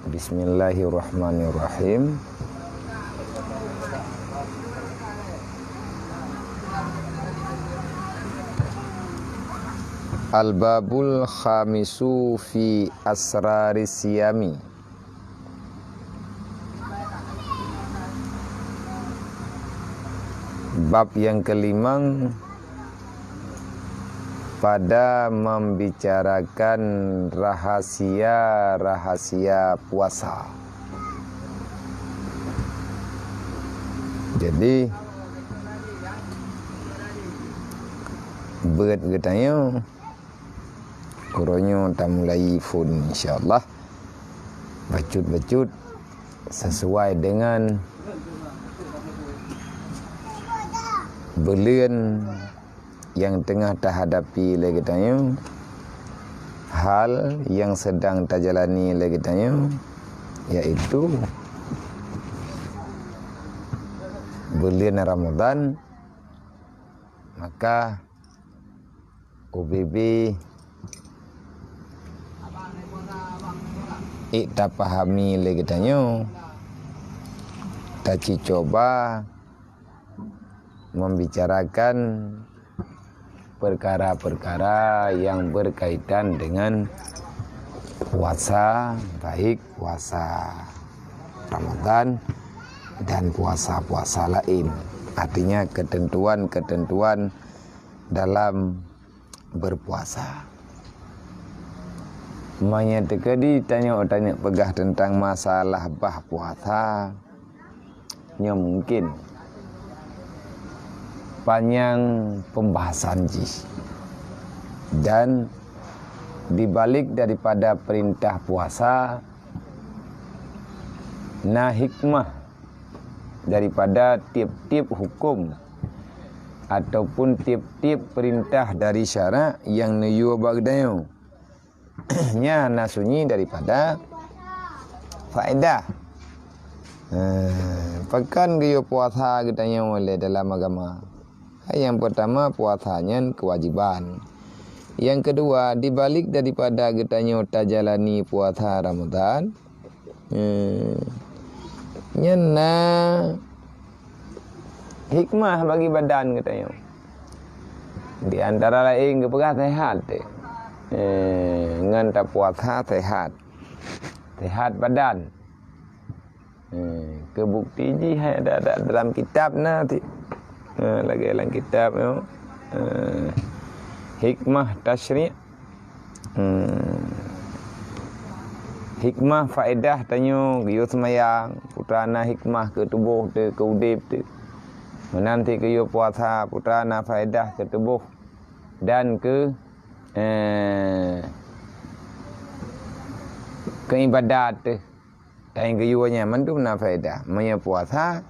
Bismillahirrahmanirrahim. Al-babul khamisu fi asraris siyami. Bab yang kelima pada membicarakan rahasia-rahasia puasa. Jadi berat getanya kuronyo tak mulai phone insyaallah bacut-bacut sesuai dengan belian yang tengah terhadapi lagi tanya, hal yang sedang terjalani lagi tanya, yaitu bulan Ramadan. Maka UBB tak pahami lagi tanya, tak coba membicarakan perkara-perkara yang berkaitan dengan puasa, baik puasa Ramadan dan puasa-puasa lain. Artinya ketentuan-ketentuan dalam berpuasa. Menyatakan tanya pegah tentang masalah bah puasa, nya mungkin panjang pembahasan dan dibalik daripada perintah puasa nah hikmah daripada tiap-tiap hukum ataupun tiap-tiap perintah dari syarak yang nuyu bagdayo nya nasunyi daripada faedah. Pekan geyo puasa getanya oleh dalam agama. Yang pertama puasanya kewajiban. Yang kedua dibalik daripada getanya tajalani puasa Ramadan, nyana hikmah bagi badan getanya. Di antara lain kepegah sehat. Ngan tak puasa sehat. Sehat badan. Kebukti ji ada dalam kitab nanti. Lagi dalam kitab hikmah tasyri', hikmah faedah tanyo yo semayang putrana hikmah ke tubuh ke udip tu menanti ke yo puasa putrana faedah ke tubuh dan ke ibadat tu dan ke yo nya mandu na faedah menya puasa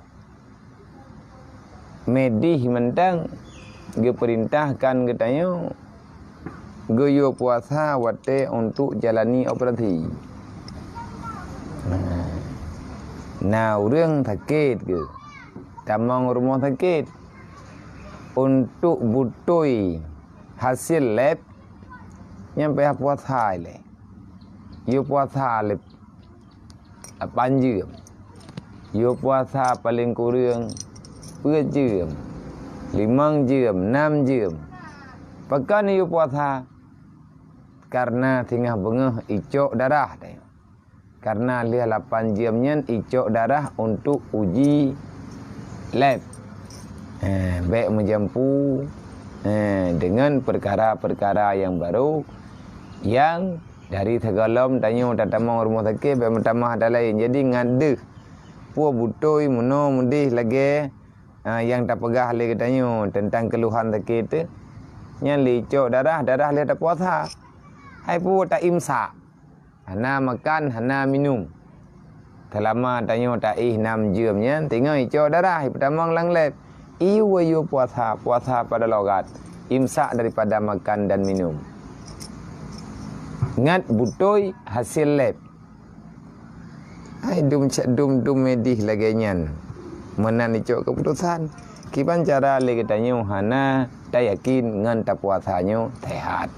medih mentang ge perintahkan katanya geyo puasa wate untuk jalani operasi. Nah, orang sakit ke tamang rumah sakit untuk butoi hasil lab nyampe puasa le. Yo puasa le panjang. Yo puasa paling kurang 4 jam, 5 jam, 6 jam. Pekan ni puasa karena tengah bengah icok darah dia. Karena dia 8 jamnya icok darah untuk uji lab. Baik menjampu dengan perkara-perkara yang baru yang dari segalom tanya tatamang rumah sakit baik mentamah ada lain. Jadi ngade puah butoi muno mudih lagi yang tak pegah le katanya tentang keluhan sakit tu nya licok darah le tak puasa hai pu tak imsak hana makan hana minum selama tanya tak 6 jam nya tinggal icok darah pertama lang lep iu puasa pada logat imsak daripada makan dan minum ngat butoi hasil lep hai dum medih lagi nyan menan icok keputusan kiban cara le katanya hana tak yakin ngan tak puasanya sehat.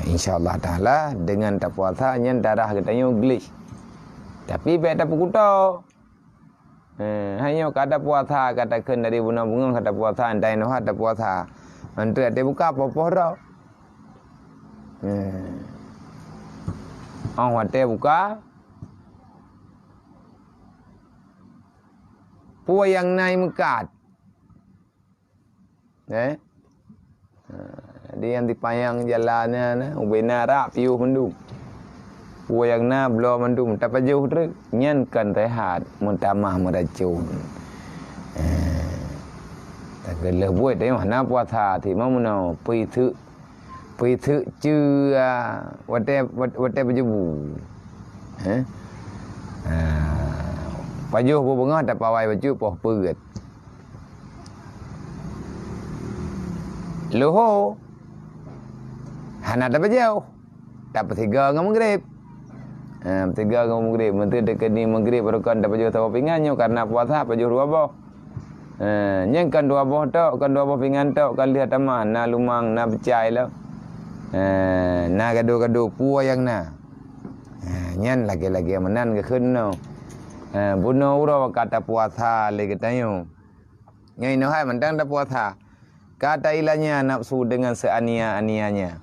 InsyaAllah ta'ala dengan tak puasanya darah katanya gelis Tapi baik tak pukuto. Hanya kata puasa katakan dari bunga-bunga kata puasa andai noh kata puasa. Antu ada buka apa-apa dah. Ada buka. Puan yang naik mekat. Dia yang dipayang jalannya, ubena rak piu mendung. Puan yang na belum mendung, tapi jauh terus nyankan rehat, mentamah meracun. Tapi lebih dari mana puasa, thì mau nào pi thử chưa, wate berjebu. Baju bunga tak pawai baju poh pegat. Loho, hana dapat jauh, dapat 3 ngam maghrib. 3 ngam maghrib, menteri dekat ni maghrib berkan dapat jauh tahu pingannya karena puasa baju ruabah. Yang kan 2 boh tok, kan 2 boh pingan tok, kan lihat taman, na lumang, na becai lah. Na gaduh-gaduh puah yang na. Nyan lagi-lagi menan ke khun no. Bunuh ura kata puasa lagi tayo. Nyai no hai mentang dah puasa. Kata ilahnya nafsu dengan seania-anianya.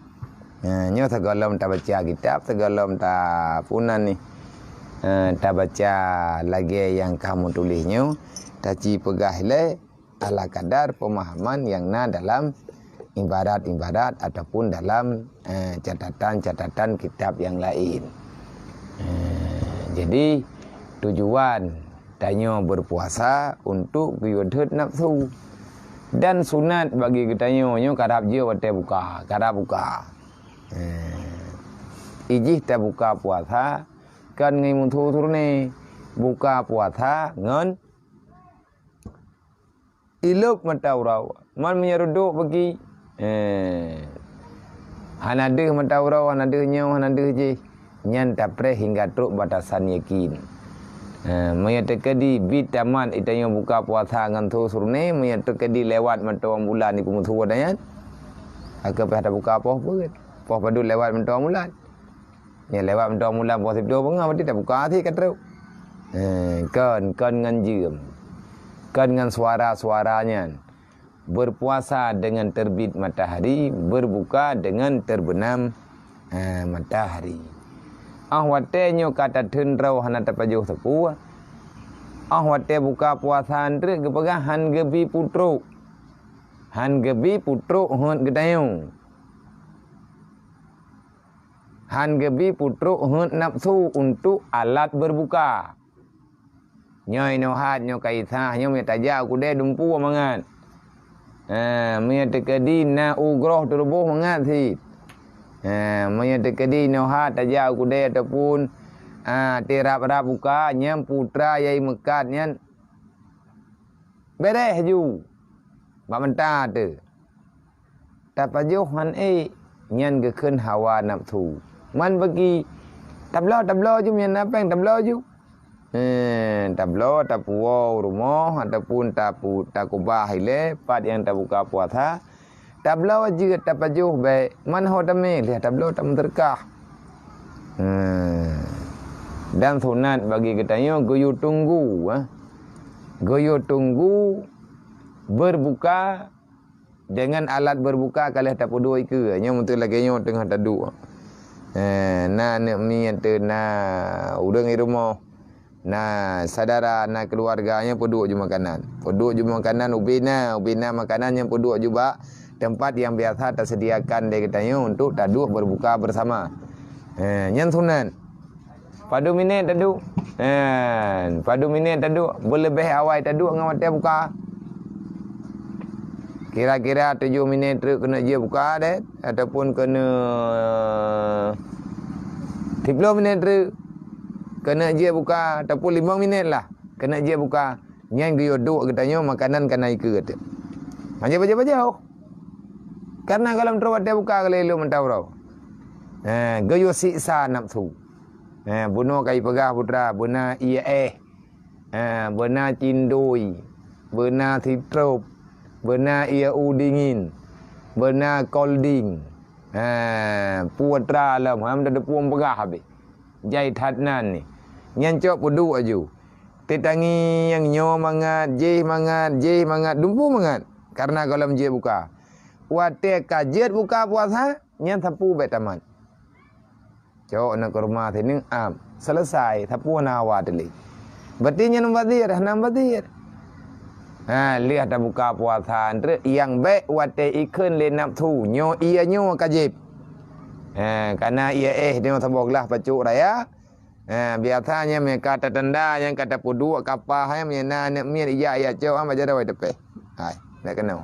Nyo segalom tak baca kitab, segalom tak punan ni. Tak baca lagi yang kamu tulisnya. Taci pegah le ala kadar pemahaman yang na dalam ibadat-ibadat ataupun dalam catatan-catatan kitab yang lain. Jadi tujuan tanya berpuasa untuk guyudhut nafsu dan sunat bagi kitanya kadap je wate buka, kadap buka. Ijih ta buka puasa kan ngai mun thu turne buka puasa ngon ilup mataurau man menyeruduk bagi hanadeh mataurau hanadeh nyau hanadeh je nyan tapre hingga truk batasan yakin. Menyatakan bitaman itanya buka puasa ngan thu surne menyatakan lewat mentawang bulan ni kumuthu wadanya. Agak pada buka apa pun. Poh padu lewat mentawang bulan. Ya lewat mentawang bulan poh 12 bengah berarti tak buka hati kata. Kan ngan jam. Kan ngan suara-suaranya. Berpuasa dengan terbit matahari, berbuka dengan terbenam matahari. Wate kata tendrau hana tapajuh sepuh. Wate buka puasa andre gepegah han gebi putro. Han gebi putro hon gedayung. Han gebi putro hon nafsu untuk alat berbuka. Nyoi no hat nyo kaitha nyo metaja aku de dumpu mangan. Menyatakan na ugroh tubuh mangan si. Menyatakan no hat aja aku de ataupun terap-rap buka nyam putra yai mekat nyan bereh ju ba menta tu tapajuh han nyan ke keun hawa nafsu man bagi tablo ju nyan napeng tablo ju tablo tapuo rumah ataupun takubah ile pat yang tak buka puasa tablo juga tapajuh baik man ho tame lihat tablo tak menterkah. Dan sunat bagi kitanya goyo tunggu berbuka dengan alat berbuka kalau tak dua ke nya untuk lagi nya tengah tadu na nek mi ente na udang di rumah na saudara na keluarganya peduk je makanan ubina makanan yang peduk juga tempat yang biasa tersediakan dia kitanya untuk tadu berbuka bersama nyan sunat. Padu minit tadu. Padu minit tadu. Berlebih awal tadu dengan mata buka. Kira-kira 7 minit terus kena je buka deh. Ataupun kena 30 minit terus kena je buka. Ataupun 5 minit lah. Kena je buka. Yang dia duduk katanya makanan kena ikut kata. Macam-macam. Karena kalau terus mata buka kalau elok mentawrau. Gayo siksa nafsu. Bunuh kai pegah putra, benar ia benar cindui, benar sitrop, benar ia udingin, benar colding. Putra lah, ham dah puang pegah habis. Jai thatnan ni. Nyan cok pudu aju. Tetangi yang nyo mangat, mangat, dumpu mangat. Karena kalau je buka. Wate kajet buka puasa, nyan sapu bet tamat. Cok nak ke rumah sini selesai sapu nawa teli. Berarti nyan badir, hanam badir. Lihat dah buka puasa andre yang baik wate ikun le nap tu nyo ia nyo kajib. Karena ia dia saboglah pacuk raya. Biasanya mereka kata tanda yang kata pudu kapah yang mena nak mir iya cok baca dah depe. Hai, nak kenal.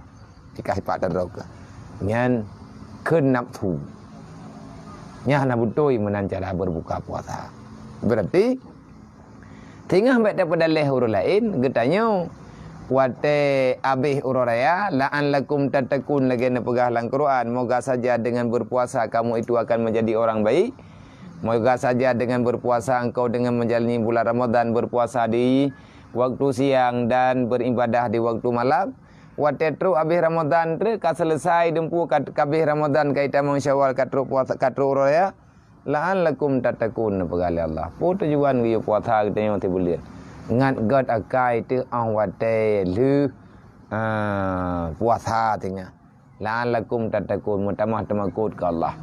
Dikasih pak terok. Nyan kun nap tu. Nya nak butoi menan cara berbuka puasa. Berarti tinggal baik daripada leh huruf lain getanya wate abih uraya la'an lakum tatakun lagi na pegah lang Quran. Moga saja dengan berpuasa kamu itu akan menjadi orang baik. Moga saja dengan berpuasa engkau dengan menjalani bulan Ramadan berpuasa di waktu siang dan beribadah di waktu malam. Wate tru abih Ramadan tre ka selesai dempu kabih Ramadan kaita mensyawal katru puasa katru uraya la'an lakum tatakun pegah Allah. Pu tujuan dia puasa kita yang tibulian. Ngat god akai tu awate lu puasa tengah la'alakum tatakun mutamah tamakut ke Allah.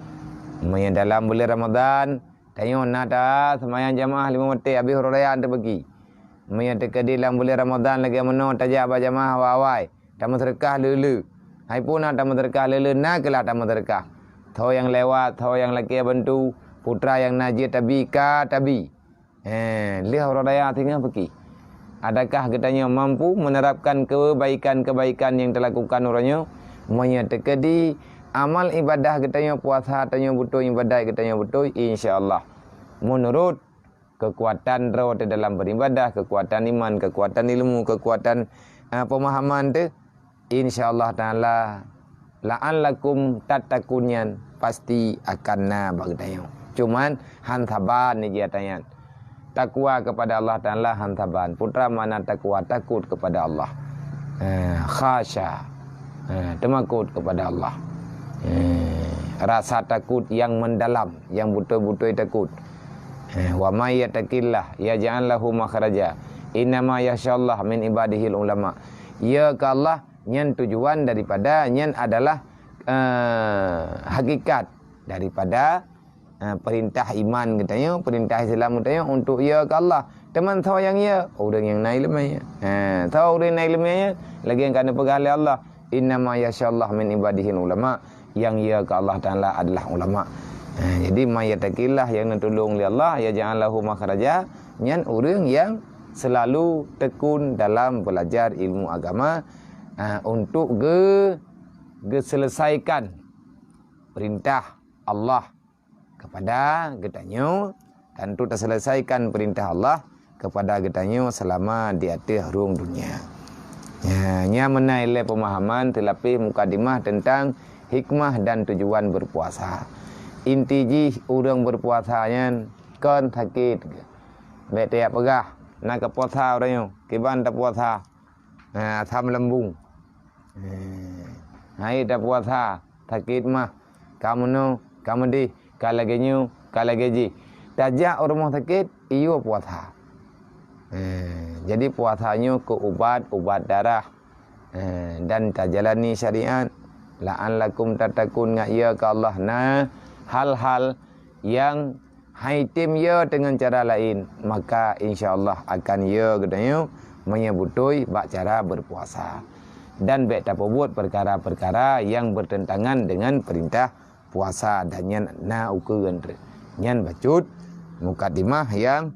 Mayan dalam bulan Ramadan tayo nada semayang jamaah 5 waktu habis raya anda bagi. Mayan tekadi dalam bulan Ramadan lagi meno tajak ba jamaah awai tamu sedekah lulu. Hai pun ada sedekah lulu nak kelah tamu sedekah. Tho yang lewat, tho yang laki bantu, putra yang najis tabi ka tabi. Lihat raya tengah pergi. Adakah katanya mampu menerapkan kebaikan-kebaikan yang dilakukan orangnya? Monya tekedi amal ibadah katanya puasa katanya betul ibadah katanya betul insya-Allah. Menurut kekuatan roh di dalam beribadah, kekuatan iman, kekuatan ilmu, kekuatan pemahaman tu insya-Allah taala la'allakum tattakunyan pasti akan na bagdayo. Cuman hantaban ni dia tanya. Takwa kepada Allah Ta'ala hantaban. Putra mana takwa takut kepada Allah. Khasya. Temakut kepada Allah. Rasa takut yang mendalam, yang betul-betul takut. Wa may yattaqillah yaj'al lahu makhraja. Innama yasyallah min ibadihil ulama. Ya ke Allah nyan tujuan daripada nyan adalah hakikat daripada perintah iman katanya, perintah Islam katanya untuk ya ke Allah. Teman tahu yang ya, orang yang naik lemahnya. Tahu orang naik lemahnya, lagi yang kena pegang oleh Allah. Innama yasyallah min ibadihil ulama. Yang ya ke Allah Ta'ala adalah ulama. Jadi mayyatakillah yang ditolong oleh Allah, ya ja'alahu makhraja. Nyan orang yang selalu tekun dalam belajar ilmu agama untuk selesaikan perintah Allah kepada getanyo dan untuk terselesaikan perintah Allah kepada getanyo selama di atas ruang dunia. Nya menailai pemahaman terlebih mukadimah tentang hikmah dan tujuan berpuasa. Inti orang berpuasanya kan sakit. Baik tiap pegah nak ke puasa orangnya, kiban tak puasa. Tham lembung. Hai tak puasa, sakit mah. Kamu di kalagenyo kalageji tajak orang sakit iyo puasa. Jadi puasanya ke ubat darah dan tajalani syariat la'allakum tatakun ya ke Allah hal-hal yang haitim ya dengan cara lain maka insyaallah akan ya katanya menyebutui bak cara berpuasa dan baik tak buat perkara-perkara yang bertentangan dengan perintah puasa dan nyan na ukuran nyan bacut mukadimah yang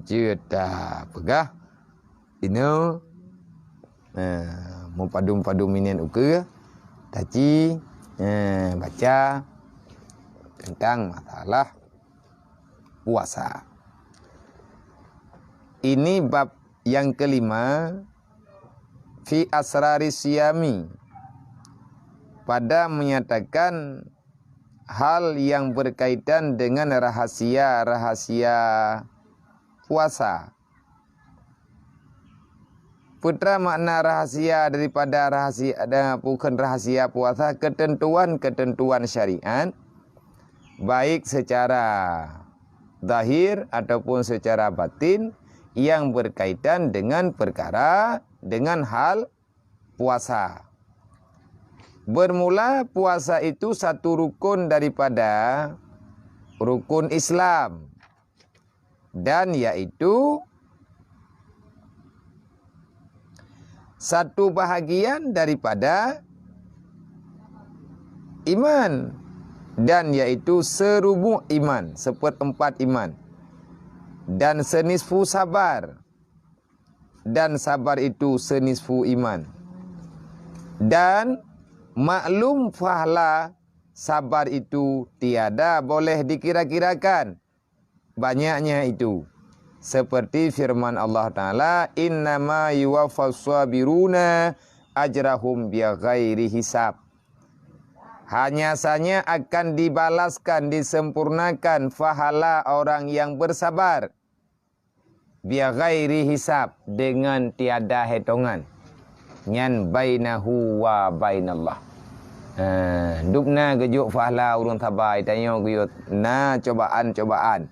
jeda pegah ini mempadu minen ukur taci baca tentang masalah puasa. Ini bab yang kelima fi asrari siyami pada menyatakan hal yang berkaitan dengan rahasia-rahasia puasa. Putra makna rahasia daripada rahasia ada bukan rahasia puasa, ketentuan-ketentuan syariat baik secara zahir ataupun secara batin yang berkaitan dengan perkara dengan hal puasa. Bermula puasa itu satu rukun daripada rukun Islam, dan yaitu satu bahagian daripada iman, dan yaitu serubu iman, seperempat iman, dan senisfu sabar, dan sabar itu senisfu iman. Dan maklum pahala sabar itu tiada boleh dikira-kirakan banyaknya itu. Seperti firman Allah Ta'ala, innama yuwaffas sabiruna ajrahum bighairi hisab. Hanya saja akan dibalaskan, disempurnakan pahala orang yang bersabar bighairi hisab, dengan tiada hitungan. Nyan bainahu wa bainallah. Dupna gejuk pahala urang sabar, tanya guyut na cobaan-cobaan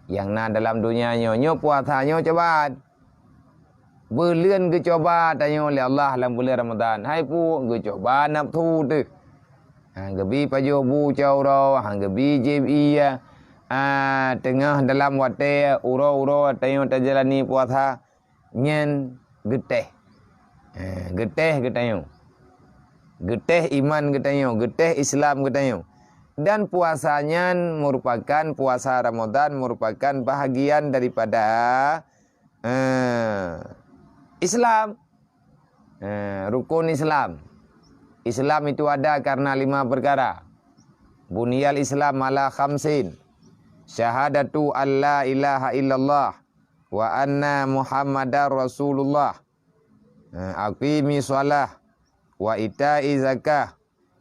yang na dalam dunia nyo puasa nyo cobaan. Bulan ge coba tanya oleh Allah dalam bulan Ramadan. Hai pu ge coba nak tu tu. Gebi paju bu cau ro, gebi JBI tengah dalam wate uro tanya terjalani puasa nyen geteh. Geteh getanya. Geteh iman getanya, geteh Islam getanya. Dan puasanya merupakan puasa Ramadan merupakan bahagian daripada Islam. Rukun Islam. Islam itu ada karena 5 perkara. Buniyal Islam ala khamsin. Syahadatu an la ilaha illallah wa anna Muhammadar Rasulullah. Aqimi shalah wa ita'i zakah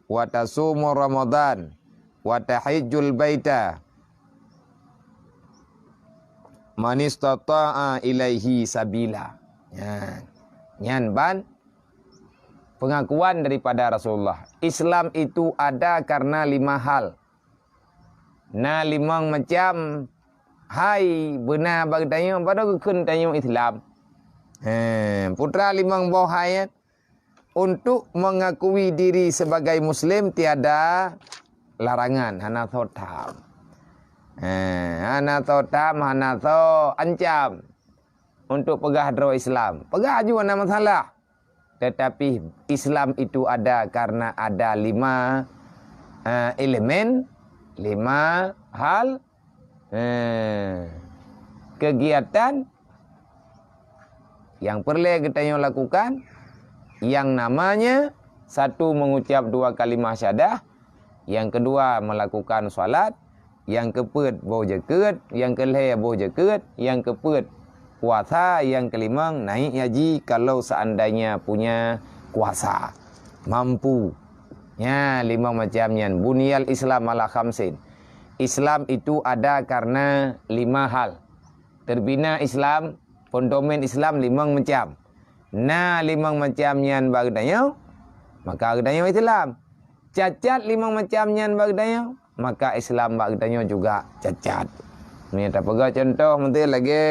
wa tasumu Ramadan wa tahijjul baita man istata'a ilaihi sabila. Nyan ban pengakuan daripada Rasulullah. Islam itu ada karena 5 hal. Na 5 macam hai benar bagi tanya pada kekun tanya Islam. Putra 5 bohayat untuk mengakui diri sebagai Muslim tiada larangan. Hana thotam. Hana thotam, hana tho ancam. Untuk pegah dro Islam. Pegah juga nama masalah. Tetapi Islam itu ada karena ada 5 elemen, 5 hal kegiatan yang perlu kita lakukan, yang namanya satu mengucap 2 kalimah syahadah, yang kedua melakukan solat, yang keempat bau jaket, yang kelima bau jaket, yang keempat puasa, yang kelima naik haji kalau seandainya punya kuasa mampu. Ya, 5 macamnya. Buniyal Islam ala khamsin. Islam itu ada karena 5 hal. Terbina Islam, fondamen Islam 5 macam. Nah 5 macamnya bagdanya, maka bagdanya Islam. Cacat 5 macamnya bagdanya, maka Islam bagdanya juga cacat. Ni tak pegah contoh nanti lagi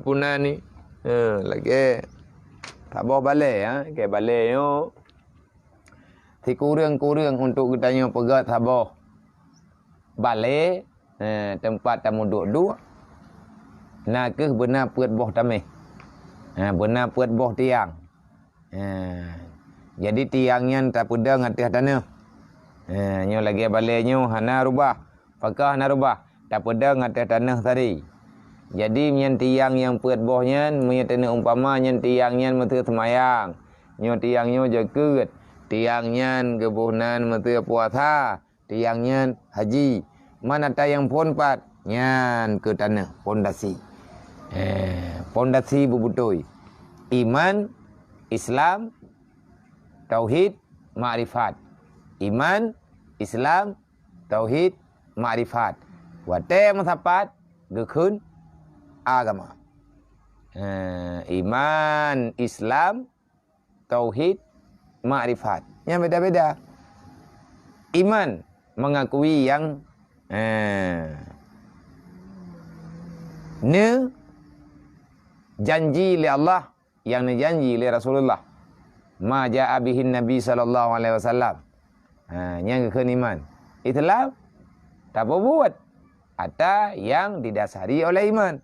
punah ni. Lagi tak bawa balik ke balik yo. Si kurang-kurang untuk kitanya pegah sabar. Balik tempat tamu duduk. Nak ke benar puat boh tameh. Benar puat boh tiang. Jadi tiangnya tak pedang atas tanah. Nyo lagi baliknya hana rubah. Pakah hana rubah. Tak pedang atas tanah tadi. Jadi nyen tiang yang puat bohnya menyatana umpama nyen tiangnya mesti semayang. Nyo tiangnya jaket. Tiangnya kebunan mesti puasa. Tiangnya haji. Mana tak yang ponpat nyan ke tanah pondasi. Pondasi bubutoi. Iman, Islam, tauhid, ma'rifat. Iman, Islam, tauhid, ma'rifat. Wate masapat gekun agama. Iman, Islam, tauhid, ma'rifat. Yang beda-beda. Iman mengakui yang Ne janji li Allah, yang ne janji li Rasulullah. Ma ja'a bihin Nabi sallallahu alaihi wasallam. Yang ke iman. Itulah tak apa buat. Atau yang didasari oleh iman.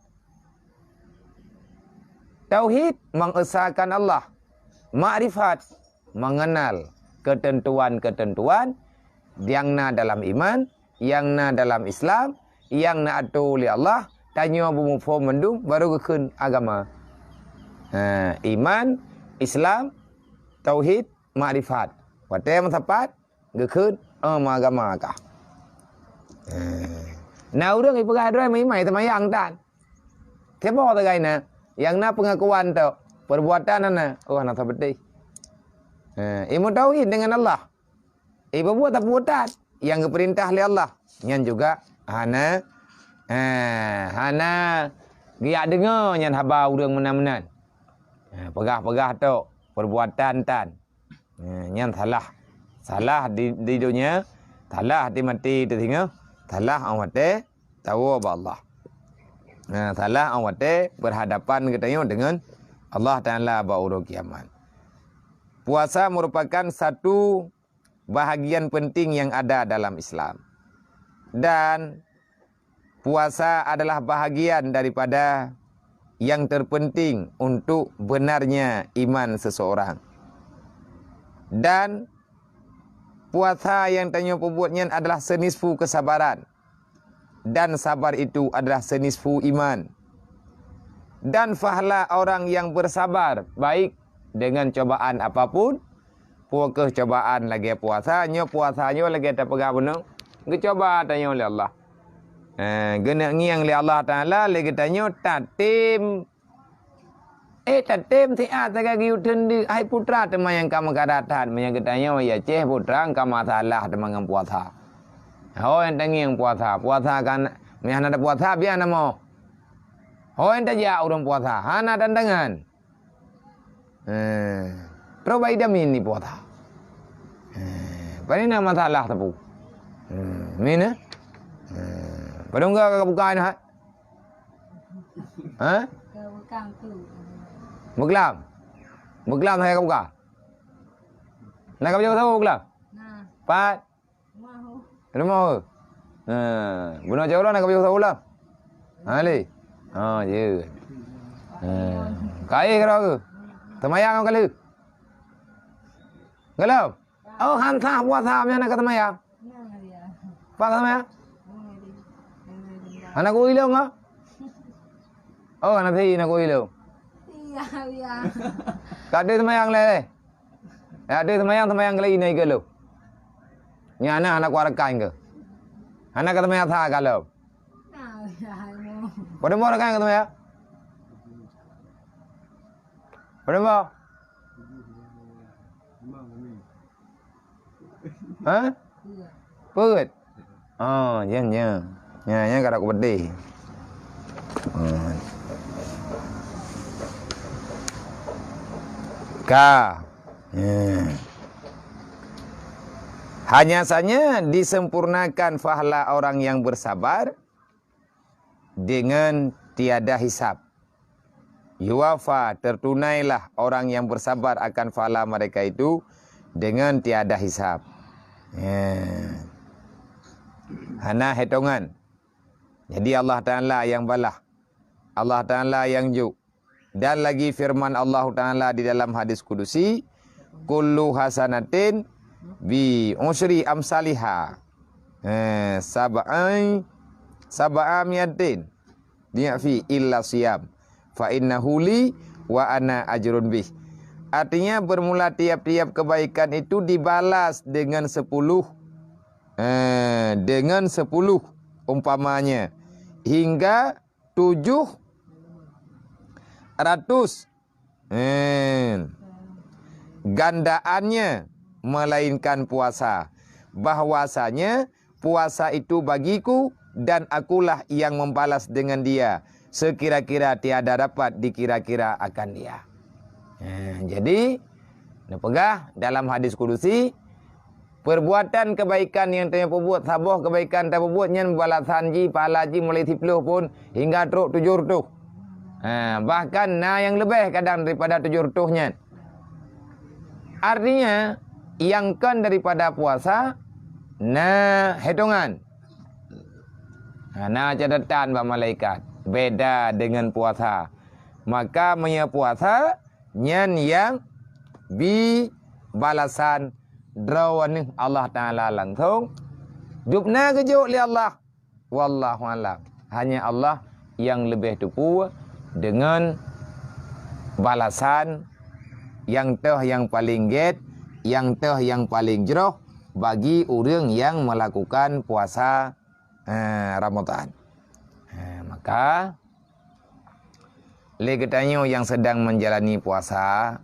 Tauhid mengesahkan Allah. Ma'rifat mengenal ketentuan-ketentuan yang na dalam iman, yang na dalam Islam, yang na atur oleh Allah. Tanya bumufo mendung baru kekun agama. Iman, Islam, tauhid, ma'rifat. Watai tepat kekun agama kah. Nah orang yang pergi ada mai temayang tan. Siapa tu gayna? Yang na pengakuan tu, perbuatan na, nak seperti. Iman tauhid dengan Allah. Buat perbuatan yang diperintah oleh Allah. Yang juga hana dia dengar yang habau orang menan-menan. Pegah-pegah tu perbuatan tan. Yang salah. Salah di dunia, salah di mati tu tengok. Salah awak tahu apa Allah. Salah awak berhadapan katanya dengan Allah Ta'ala ba'uruh kiamat. Puasa merupakan satu bahagian penting yang ada dalam Islam. Dan puasa adalah bahagian daripada yang terpenting untuk benarnya iman seseorang. Dan puasa yang tanya pembuatnya adalah senisfu kesabaran. Dan sabar itu adalah senisfu iman. Dan pahala orang yang bersabar baik dengan cobaan apapun. Puakah cobaan lagi puasanya lagi tak pegang benar. Kecoba tanya oleh Allah. Gena ngiang oleh Allah Ta'ala lagi tanya tatim. Tatim siat lagi utendi ai putra tema yang kamu kadatan yang katanya ya ceh putra kamu salah tema dengan puasa. Yang tangi yang puasa kan yang ada puasa biar nama. Yang tak jauh orang puasa hana tantangan. Terus idam ini puasa. Paling nama salah tapu. Mina? Padahal enggak bukan ha? Bukan tu. Muklam saya kau buka. Nak kau tahu muklam? Nah, Pat. mahu. Rumah. Bunuh jauh lah nak kau tahu lah. Ali. Je. Kai kau ke? Temayang kau kali. Galau. Hamsah puasa macam nak temayang. Nah, dia. Pak temayang. Anak ku hilang ah? Anak thi nak ku hilang. Iya. Kak ada temayang le. Ada temayang kali ini ke lu? Nya anak warakan ke? Anak kata temayang tha kalau. Nah, ya. Pada mau rakan ke temayang? Pada mau? Iya. Perut. Nya kada ku pedih. Hanya saja disempurnakan pahala orang yang bersabar dengan tiada hisab. Yuwafa, tertunailah orang yang bersabar akan pahala mereka itu dengan tiada hisab. Hana hitungan. Jadi Allah Ta'ala yang balah. Allah Ta'ala yang juk. Dan lagi firman Allah Ta'ala di dalam hadis kudusi, kullu hasanatin bi usri amsaliha. Sab'amiyatin di'fi illa siyam. Fa innahu li wa ana ajrun bih. Artinya bermula tiap-tiap kebaikan itu dibalas dengan 10. Dengan 10 umpamanya. Hingga 700. Gandaannya melainkan puasa. Bahwasanya puasa itu bagiku dan akulah yang membalas dengan dia. Sekira-kira tiada dapat dikira-kira akan dia. Jadi, pegah dalam hadis kudusi, Perbuatan kebaikan yang tanya perbuat, sabah kebaikan tak perbuat nyen balasan ji pahala ji mulai 10 pun hingga truk 700. Bahkan yang lebih kadang daripada 700 nyen. Artinya yang kan daripada puasa hitungan. Catatan ba malaikat beda dengan puasa. Maka punya puasa nyen yang bi balasan drawan Allah Taala langsung jubna kejuk li Allah wallahu alam. Hanya Allah yang lebih tepu dengan balasan yang yang paling yang yang paling jauh bagi orang yang melakukan puasa Ramadan. Maka legetanyo yang sedang menjalani puasa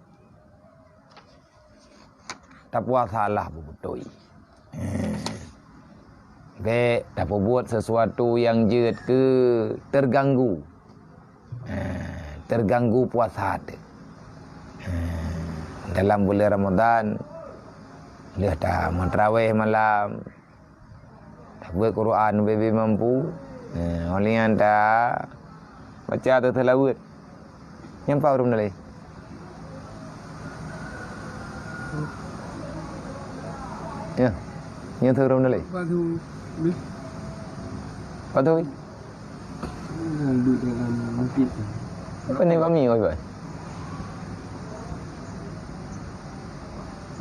tak puasalah betul. Tak buat sesuatu yang jet ke terganggu. Terganggu puasa tu. Dalam bulan Ramadan lihat dah mentraweh malam. Tak buat Quran bebe mampu. Oleh anda baca tu telawat. Yang pau rum dalai. Ya. Yang tu rum dalai. Patu. Duduk dalam masjid. Apa ni kami oi boy?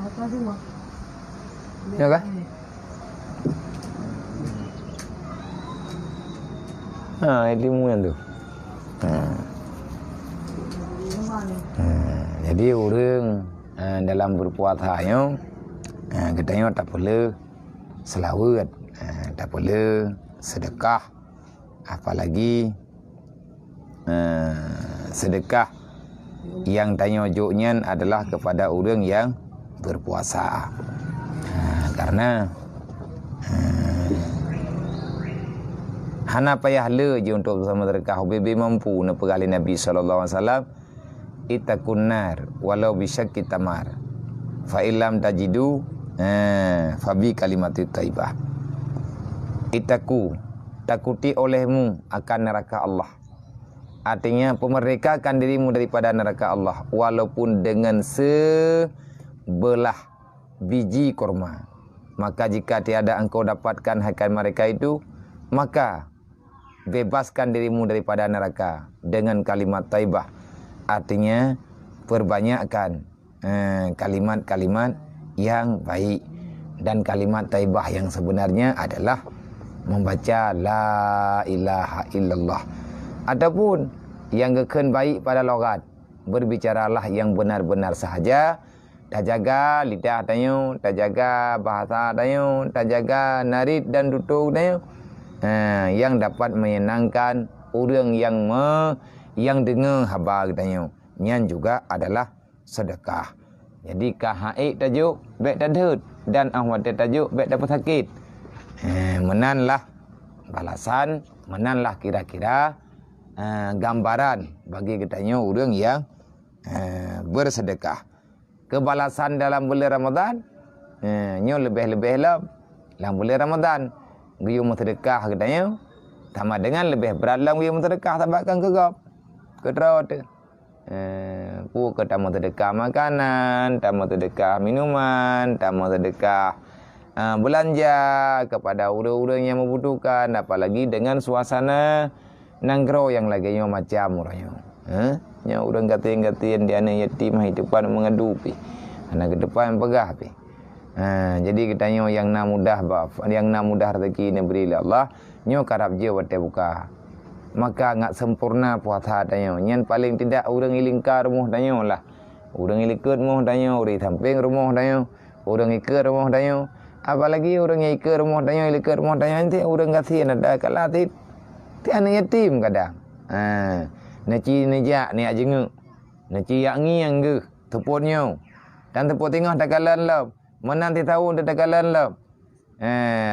Apa dua? Ya kah? Ilmu yang tu. Jadi orang dalam berpuasanya katanya tak perlu selawat, tak perlu sedekah, apalagi sedekah yang tanya joknya adalah kepada orang yang berpuasa. Karena hana payah le je untuk bersama sedekah bebe mampu na pegali Nabi sallallahu alaihi wasallam itakun nar walau bisyakki tamar fa illam tajidu fa bi kalimatut thayyibah. Takuti olehmu akan neraka Allah. Artinya pemerdekakan dirimu daripada neraka Allah walaupun dengan sebelah biji kurma. Maka jika tiada engkau dapatkan akan mereka itu, maka bebaskan dirimu daripada neraka dengan kalimat thayyibah. Artinya perbanyakkan kalimat-kalimat yang baik. Dan kalimat thayyibah yang sebenarnya adalah membaca la ilaha illallah. Ataupun yang geken baik pada logat, berbicaralah yang benar-benar sahaja. Tak jaga lidah tayo, tak jaga bahasa tayo, tak jaga narid dan tutur tayo. Yang dapat menyenangkan orang yang dengar khabar tayo. Yang juga adalah sedekah. Jadi kahaik tajuk baik tadhut dan ahwat tajuk baik dapat sakit. Menanlah balasan, menanlah kira-kira gambaran bagi katanya orang yang bersedekah. Kebalasan dalam bulan Ramadan nyo lebih-lebih dalam bulan Ramadan. Giyu sedekah katanya sama dengan lebih berat dalam giyu sedekah tabakan kegap. Ketrot. Pu ketamu sedekah makanan, tamu sedekah minuman, tamu sedekah belanja kepada orang-orang yang membutuhkan, apalagi dengan suasana nanggro yang lagi macam orangnya. Nya orang gatin-gatin dia anak yatim hidupan mengadupi. Anak ke depan pegah pi. Jadi katanya yang na mudah rezeki ni berilah Allah, nyo karap je wate buka. Maka ngak sempurna puasa tanya. Nyen paling tidak orang ilingkar rumah tanya lah. Orang ilikut rumah tanya, orang samping rumah tanya, orang ikut rumah tanya. Apalagi orang yang ikut rumah tanya, ilikut rumah tanya nanti orang kasihan ada kalah ti anak yatim kadang. Naci nejak ni ajenguk. Naci yak ngiang ge teputnya. Dan teput tengah takalan lah. Menanti tahu dah takalan lah.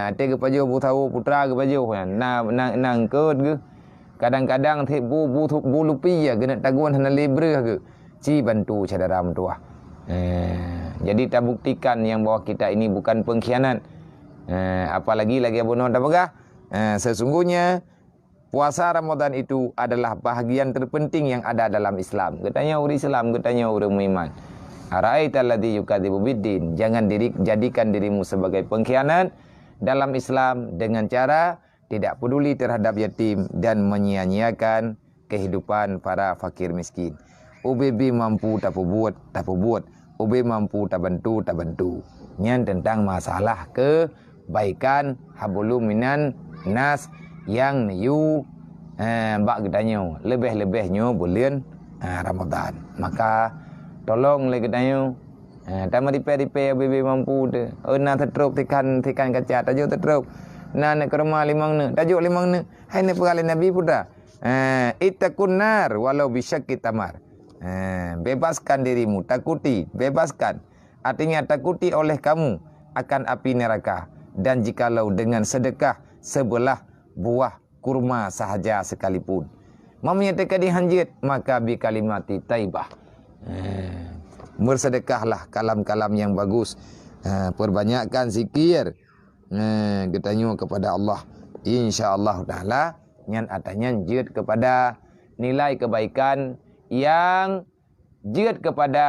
Ate ke paju bu tahu putra ke paju nang kot ge. Kadang-kadang bu lupi ya kena taguan hana libre ke. Ci bantu cadaram tuah. Jadi tak buktikan yang bahwa kita ini bukan pengkhianat. Apalagi lagi abono dah pegah. Sesungguhnya puasa Ramadan itu adalah bahagian terpenting yang ada dalam Islam. Katanya orang Islam, katanya orang beriman. Ara'aita alladhi yukadzibu biddin. Jangan jadikan dirimu sebagai pengkhianat dalam Islam dengan cara tidak peduli terhadap yatim dan menyia-nyiakan kehidupan para fakir miskin. UBB mampu tak buat, tak buat. UB mampu tak bantu. Yang tentang masalah kebaikan hablum minan nas yang you bak katanya lebih-lebihnya bulan Ramadan. Maka tolong le katanya tama repair UBB mampu de. Na tertrop tekan kaca tajuk tertrop. Na nak kerma limang ne, tajuk limang ne. Hai ne perkali Nabi putra. Ittaqun nar walau bisyakki tamar. Bebaskan dirimu, takuti, bebaskan. Artinya takuti oleh kamu akan api neraka. Dan jikalau dengan sedekah sebelah buah kurma sahaja sekalipun. Menyatakan dihanjit, maka bi kalimati taibah. Bersedekahlah kalam-kalam yang bagus. Perbanyakkan zikir. Ketanya kepada Allah. InsyaAllah ta'ala. Yang artinya jid kepada nilai kebaikan yang jid kepada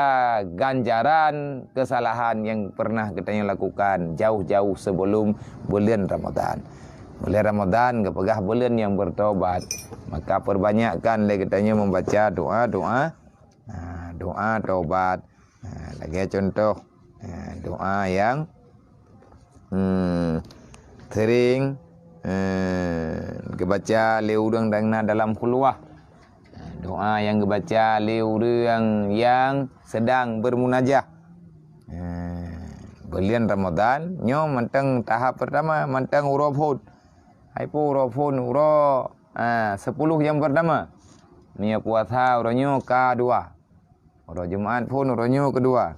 ganjaran kesalahan yang pernah kita lakukan jauh-jauh sebelum bulan Ramadan. Bulan Ramadan kepegah bulan yang bertobat. Maka perbanyakkan katanya membaca doa taubat. Lagi contoh doa yang sering kebaca leudang dangna dalam khulwah. Doa yang kebaca leudang yang sedang bermunajah. Bulan Ramadan nyo mantang tahap pertama mantang urafun. Hai pu urafun 10 yang pertama. Nia puasa uronyo kedua. Uro Jumaat pun uronyo kedua.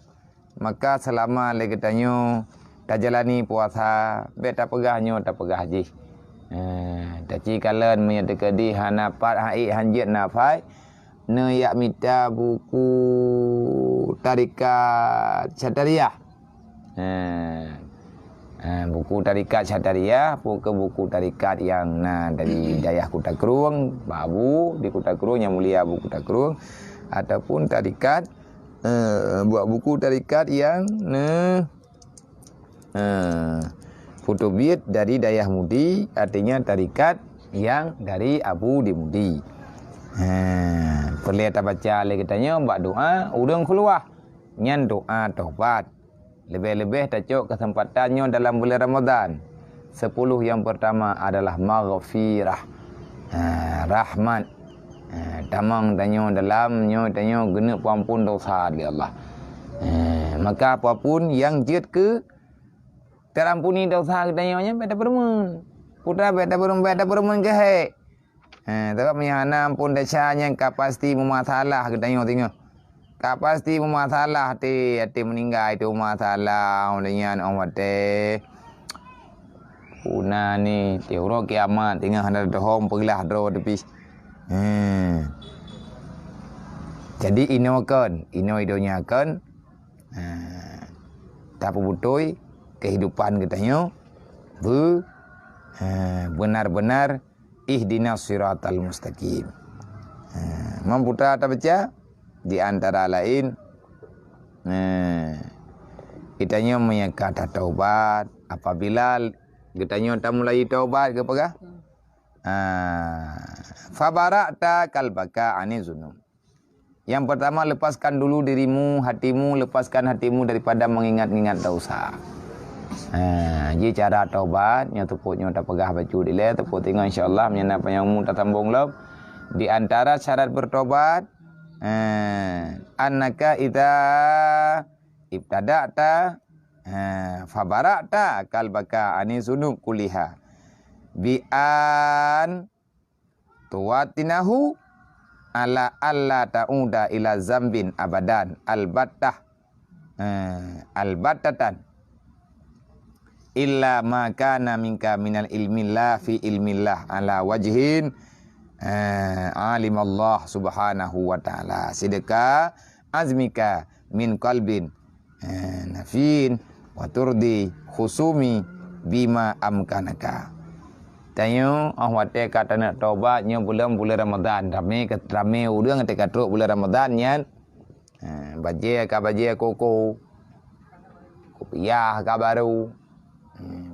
Maka selama le kitanyo tak jalani puasa, beta pegahnya tak pegah haji. Taci kalen menyatakan di hanapat hai hanjit nafai ne yak mita buku tarikat syatariah. Buku tarikat syatariah, buku tarikat yang dari Dayah Kutakrung, Babu di Kutakrung yang mulia Abu Kutakrung, ataupun tarikat buat buku tarikat yang Kutubiyat dari Dayah Mudi, artinya tarikat yang dari Abu di Mudi. Perlu kita baca lagi katanya buat doa udang keluar nyan doa taubat. Lebih-lebih tajuk kesempatannya dalam bulan Ramadan. 10 yang pertama adalah maghfirah, rahmat. Tamang tanya dalamnya tanya guna ampun dosa di Allah. Maka apapun yang jid ke terampuni dosa katanya beta bermun. Putra beta bermun ke he. Tak menyana ampun desanya ka pasti memasalah katanya tengok. Ka pasti memasalah hati meninggal itu masalah olehnya awate. Una ni teuro kiamat tengah hendak dohom pergilah dro tepi. Jadi ino idonya kan tak putui kehidupan katanya benar-benar ihdinas siratal mustaqim. Mampu tak baca di antara lain kitanya menyekata taubat apabila kitanya tak mulai taubat ke pegah fabara'ta kalbaka anizunum. Yang pertama, lepaskan dulu dirimu, hatimu, lepaskan hatimu daripada mengingat-ingat dosa. Jadi cara taubat nya tepuknya tak pegah baju dile tepuk tengok insyaallah menyana panjangmu tak sambung lob. Di antara syarat bertobat annaka idza ibtada'ta fabara'ta kalbaka anizunub kuliha bi an tuwatinahu ala alla ta'uda ila zambin abadan albattatan illa ma kana minka minal ilmillah fi ilmillah ala wajhin alim Allah subhanahu wa ta'ala sidqa azmika min qalbin nafin wa turdi khusumi bima amkanaka. Tanya awate kata nak taubatnya bulan Ramadan. Ramai urang ketika teruk bulan Ramadan nya. Baje koko. Kopiah ka baru.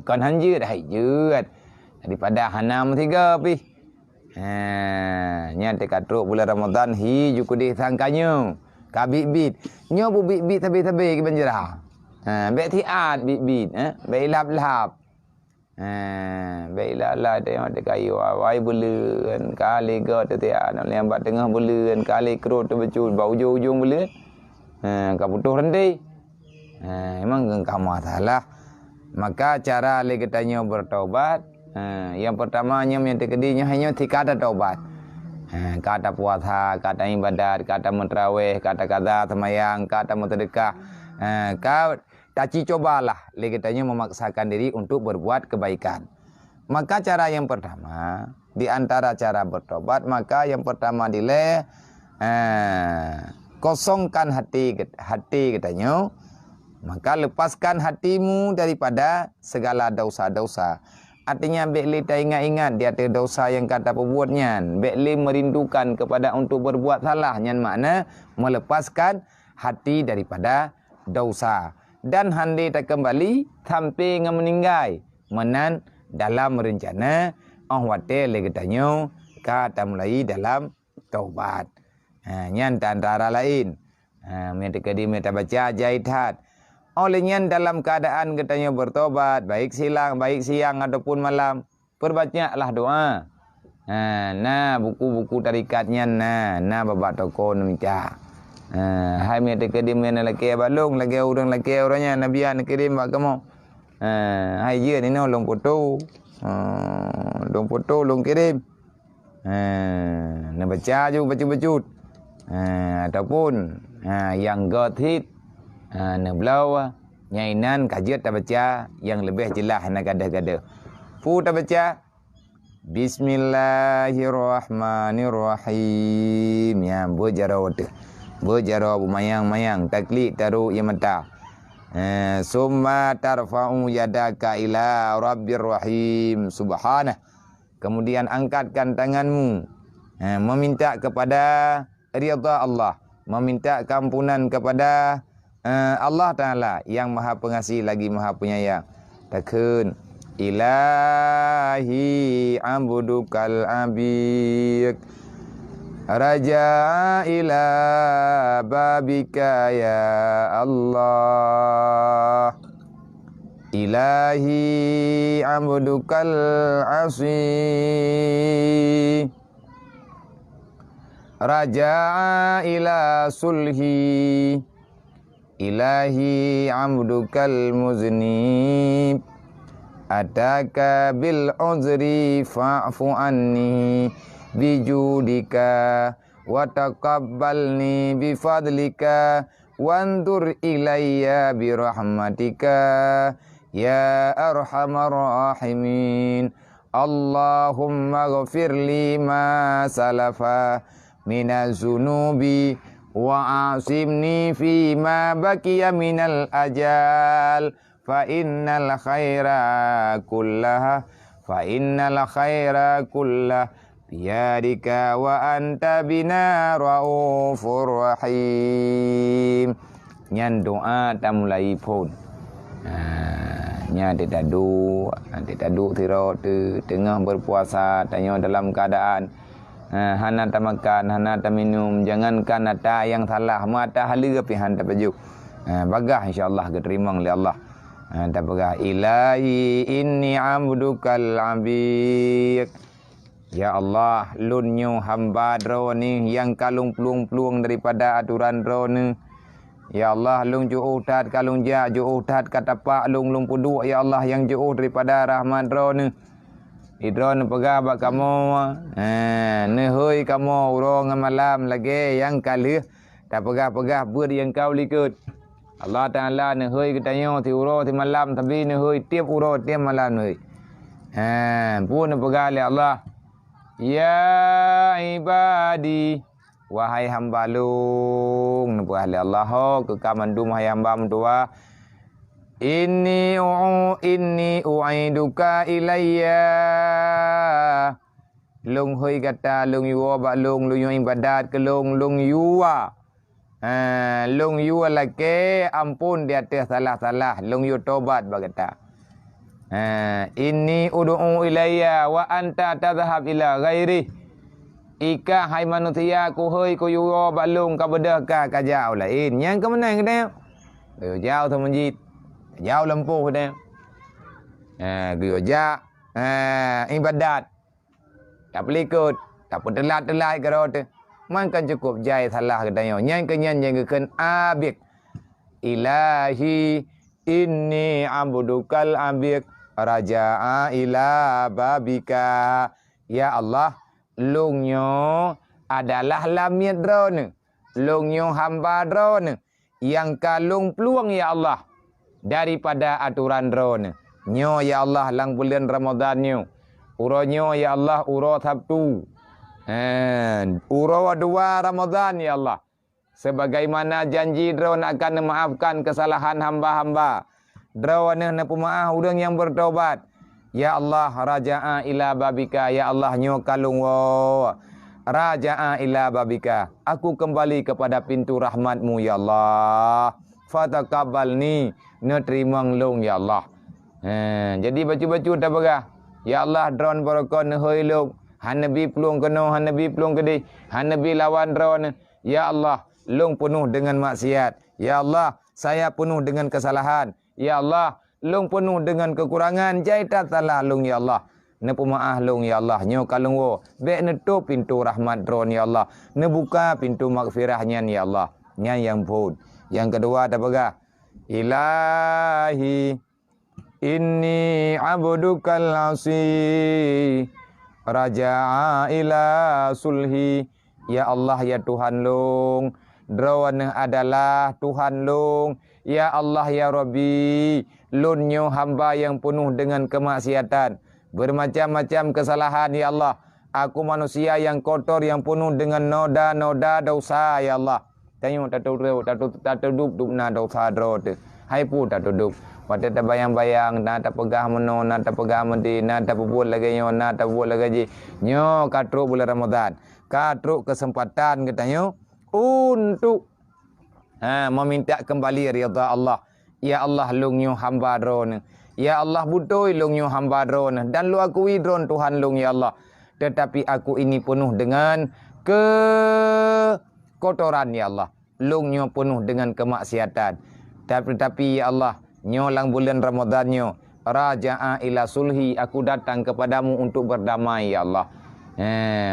Kon hanjut dah hijut. Daripada hanam tiga pi. Nya ketika teruk bulan Ramadan hi jukudi sangkanyo. Ka bit. Nyo bu bit tabe-tabe ki banjera. Bek tiat bit. Bek lap-lap. Baiklah lah tengok dia kayu awai bulan kali ke tetiak nak lambat tengah bulan kali kerut tu becut bau ujung bulan kau putus renti memang engkau masalah. Maka cara le katanya bertaubat yang pertamanya yang tekedinya hanya kata taubat, kata puasa, kata ibadat, kata mentraweh, kata semayang, kata mentedekah, kau taci cobalah, katanya memaksakan diri untuk berbuat kebaikan. Maka cara yang pertama, di antara cara bertobat, maka yang pertama kosongkan hati katanya. Maka lepaskan hatimu daripada segala dosa-dosa. Artinya bekli tak ingat-ingat dia ada dosa yang kata perbuatnya. Bekli merindukan kepada untuk berbuat salah. Yang makna melepaskan hati daripada dosa. Dan handi tak kembali sampai meninggal menan dalam rencana wate le katanya kata mulai dalam taubat. Nyan antara lain mereka baca jahidat olehnya dalam keadaan katanya bertobat baik siang ataupun malam perbanyaklah doa. Buku-buku tarikatnya babak toko minta. Hai mereka di mana lagi balung lagi orangnya nabian kirim bak kamu. Hai je ni long foto long kirim. Nak baca je bacut. Ataupun yang gothit nak belau nyainan kajian tak baca yang lebih jelas nak gadah-gadah. Fu tak baca Bismillahirrahmanirrahim. Ya berjarawat. Berjara mayang taklik taruh yang mata. Summa tarfa'u yadaka ila rabbir rahim subhanah. Kemudian angkatkan tanganmu meminta kepada ridha Allah, meminta keampunan kepada Allah Ta'ala yang maha pengasih lagi maha penyayang. Takun ilahi abdukal abik raja ila babika ya Allah. Ilahi abdukal asi raja ila sulhi. Ilahi abdukal muznib ataka bil uzri fa'fu anni bijudika wa taqabbalni bifadlika wandur ilayya birahmatika ya arhamar rahimin. Allahumma ghafirli ma salafa minaz zunubi wa asimni fi ma baqiya minal ajal fa innal khaira kullah biyadika wa anta bina raufur rahim. Nyan doa tak mulai pun nya tidak duduk tiro tengah berpuasa tanya dalam keadaan hana tak makan, hana tak minum, jangankan ada yang salah, mata hala pihan tak baju. Bagah insya-Allah diterima oleh Allah. Tak bagah ilahi inni abdukal abid. Ya Allah, lunyo hamba dro ni yang kalung peluang daripada aturan dro ni. Ya Allah, lung jauh tat kalung jauh tat kata pak lung pudu ya Allah yang jauh daripada rahmat dro ni. Idron pegah bak kamu nehoi kamu urang malam lagi yang kali tak pegah ber yang kau likut Allah Taala nehoi katanya ti uro ti malam tapi nehoi tiap uro tiap malam nehoi pun pegah oleh Allah ya ibadi wahai hamba lung nu ahli Allah ke kamandum wahai hamba mentua inni u'iduka ilayya lung hoi kata lung yuwa ba lung ibadat ke lung yuwa lung yuwa lake ampun di atas salah-salah lung yu tobat ba kata inni ud'u ilayya wa anta tadhhab ila ghairi ika hai manusia ku hoi ku yuwa ba lung ka bedah ka kajau lain yang ke mana ke dia jauh tu menjit jauh lempuh dia gereja ibadat tak boleh ikut tak pun telat ke rota man kan cukup jai salah katanya yang kan abik ilahi inni abdukal abik raja'a ila babika ya Allah lungnyo adalah lamit drone lungnyo hamba drone yang kalung peluang ya Allah daripada aturan drone nyo ya Allah lang bulan Ramadan nyo uronyo ya Allah uro Sabtu uro dua Ramadan ya Allah sebagaimana janji drone akan memaafkan kesalahan hamba-hamba drone na pemaaf urang yang bertobat ya Allah raja'a ila babika ya Allah nyo kalung wo raja'a ila babika aku kembali kepada pintu rahmatmu ya Allah fataqabbalni nerima nglung ya Allah jadi baca-baca tak berah ya Allah drone barakon hoi lung han nabi pelung keno han nabi pelung gede han nabi lawan drone ya Allah lung penuh dengan maksiat ya Allah saya penuh dengan kesalahan ya Allah lung penuh dengan kekurangan jaita salah lung ya Allah ne pemaah lung ya Allah nyo kalung wo be ne tutup pintu rahmat drone ya Allah ne buka pintu maghfirahnya ya Allah nya yang pun yang kedua tak berah ilahi inni abdukal asi raja'a ila sulhi ya Allah ya Tuhan lung drone adalah Tuhan lung ya Allah ya Rabbi lunyo hamba yang penuh dengan kemaksiatan bermacam-macam kesalahan ya Allah aku manusia yang kotor yang penuh dengan noda-noda dosa ya Allah tanya tak duduk na dosa drone hai pu tak duduk pada tak bayang-bayang na tak pegah meno na tak pegah menti na tak buat lagi na tak buat lagi nyo katruk bulan Ramadan katruk kesempatan katanya untuk meminta kembali ridha Allah ya Allah lungnyo hamba drone ya Allah butoi lungnyo hamba drone dan lu akui drone Tuhan lung ya Allah tetapi aku ini penuh dengan kotoran ya Allah lungnyo penuh dengan kemaksiatan tapi ya Allah nyolang bulan Ramadan nyo raja'a ila sulhi aku datang kepadamu untuk berdamai ya Allah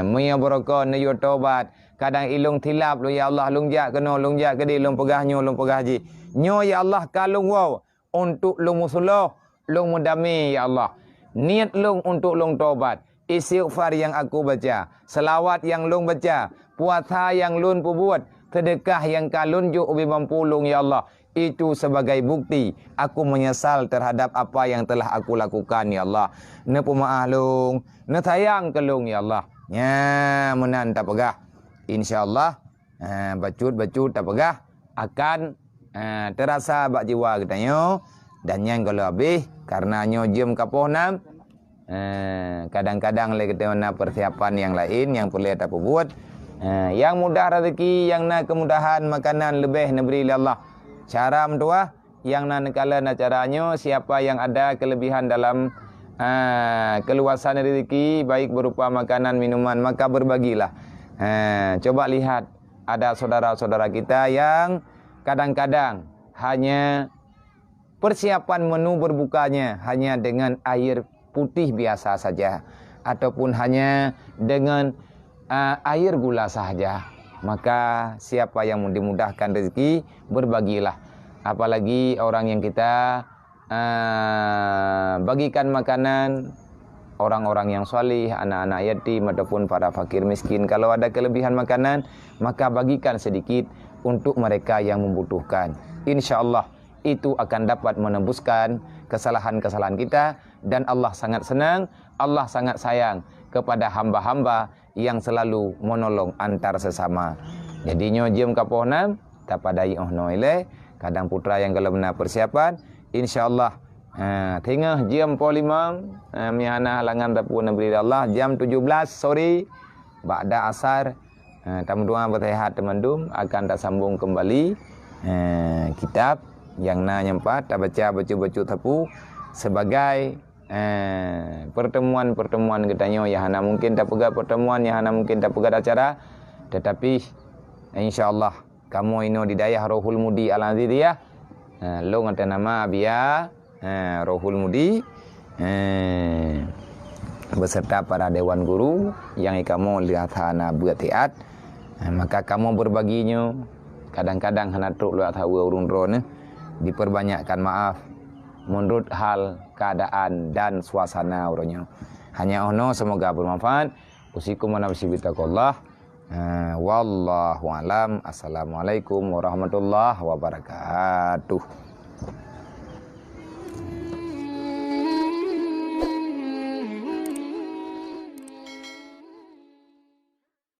Maya barakah ne yo tobat kadang ilung tilap lu ya Allah lung jak kena lung jak gede lung pegah ji nyo ya Allah kalung wow untuk lung musuluh lung mudami ya Allah niat lung untuk lung tobat istighfar yang aku baca selawat yang lung baca puasa yang lun buat sedekah yang kalun ju ubi mampu lung ya Allah itu sebagai bukti aku menyesal terhadap apa yang telah aku lakukan ya Allah ne pemaah lung ne sayang ke lung ya Allah nya menan tak pegah insyaallah bacut tak pegah akan terasa bak jiwa katanya dan yang kalau habis karena nyo jem kapoh nam kadang-kadang lagi kita persiapan yang lain yang perlu kita buat yang mudah rezeki yang na kemudahan makanan lebih neberi Allah cara mentua yang nan kala na caranya siapa yang ada kelebihan dalam keluasan rezeki baik berupa makanan minuman maka berbagilah coba lihat ada saudara-saudara kita yang kadang-kadang hanya persiapan menu berbukanya hanya dengan air putih biasa saja ataupun hanya dengan air gula saja maka siapa yang dimudahkan rezeki berbagilah apalagi orang yang kita bagikan makanan orang-orang yang salih anak-anak yatim ataupun para fakir miskin kalau ada kelebihan makanan maka bagikan sedikit untuk mereka yang membutuhkan insyaallah itu akan dapat menembuskan kesalahan-kesalahan kita dan Allah sangat senang Allah sangat sayang kepada hamba-hamba yang selalu menolong antar sesama. Jadinya jam kapohnam tapadai noile kadang putra yang kalau benar persiapan insyaallah tengah jam 5 mihana halangan tapu negeri Allah jam 17 sore ba'da asar tamu doa bersehat temandum akan tak sambung kembali kitab yang na nyempat tak baca tapu sebagai pertemuan katanya yang hana mungkin tak pegat pertemuan yang hana mungkin tak pegat acara tetapi insyaallah kamu ino di dayah Rohul Mudi Al-Aziziyah lo ngata nama biya Rohul Mudi beserta para dewan guru yang kamu lihat hana buat taat maka kamu berbaginya kadang-kadang hana truk lihat hawa urun drone diperbanyakkan maaf menurut hal keadaan dan suasana urunnya hanya ono semoga bermanfaat usikum wa nafsi bitaqullah wallahu alam assalamualaikum warahmatullahi wabarakatuh.